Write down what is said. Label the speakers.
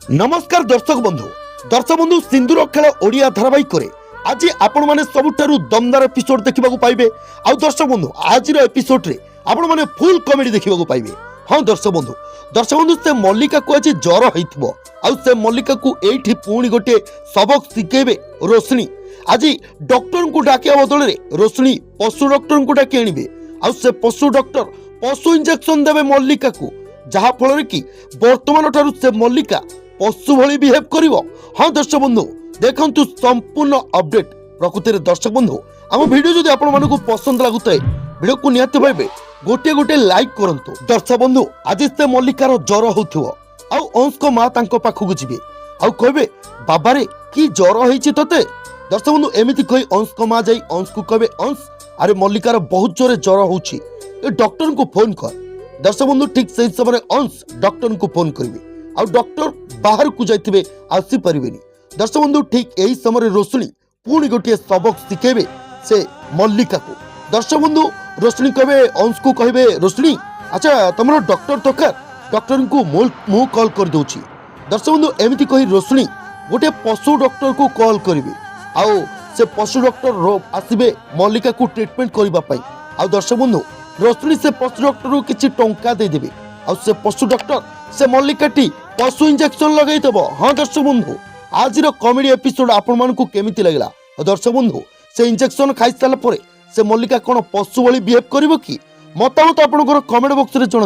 Speaker 1: नमस्कार दर्शक बंधु सिंदूर खेल ओडिया धारावाहिक आज आपण मैंने सबुठारु दमदार एपिसोड देखा पाइबे। आ दर्शक बंधु आज एपिसोड रे आपण मैंने फुल कॉमेडी देखा पाइबे। हाँ दर्शक बंधु से मल्लिका को आज ज्वर होइथिबो आउ से मल्लिका को एठी पुणी गोटे सबक शिखेबे रोशनी। आज डॉक्टर को डाकिया बदल में रोशनी पशु डॉक्टर को डाकी आनिबे आउ से पशु डॉक्टर पशु इंजेक्शन देवे मल्लिका को, जहा फल कि वर्तमान ठारू से मल्लिका पशु भली बिहेव करिवो। हाँ दर्शक बंधु देखंतु संपूर्ण अपडेट। प्रकृति दर्शक बंधु आम वीडियो जदि आपण मानकु पसंद लागुताए वीडियो को निहाती भाबे गोटे गोटे लाइक करंतु। दर्शक बंधु आज से मल्लिकार ज्वर होथिवो आउ अंश को मां तांको पाखु जिबे आउ कहबे बाबा रे की ज्वर होईछि तते। दर्शक बंधु एमिति कहि अंश को मां जाई अंश को कहबे अंश अरे मल्लिकार बहुत जोरे ज्वर होउछि ए डॉक्टर को फोन कर। दर्शक बंधु ठीक सही समय अंश डॉक्टर को फोन करिवे आउ डॉक्टर बाहर को जाइथिबे आसी परिबेनी। दर्शक बंधु ठीक यही समय रोशनी पुणी गोटे सबक शिखेबे से मल्लिका को। दर्शक बंधु रोशनी कहबे अंश को कहबे रोशनी अच्छा तुम डॉक्टर दरकार, डॉक्टर को मु कॉल कर दूची। दर्शक बंधु एमिति कही रोशनी गोटे पशु डॉक्टर को कॉल करिवे आउ से पशु डॉक्टर आसिबे मल्लिका को ट्रीटमेंट करबा पई। आउ दर्शक बंधु रोशनी से पशु डॉक्टर को किछि टंका दे देबे आउ से पशु डॉक्टर से मल्लिकाटी पशु इंजेक्शन लगाई देबो। हाँ दर्शक बंधु आज कॉमेडी एपिसोड आपण मानकु केमिति लागला? दर्शक बंधु से इंजेक्शन खाई सारा परे से मल्लिका कोन पशु भली बिहेव करिवो कि? मतामत आपनकर कमेंट बॉक्स रे जणाନ୍ତୁ।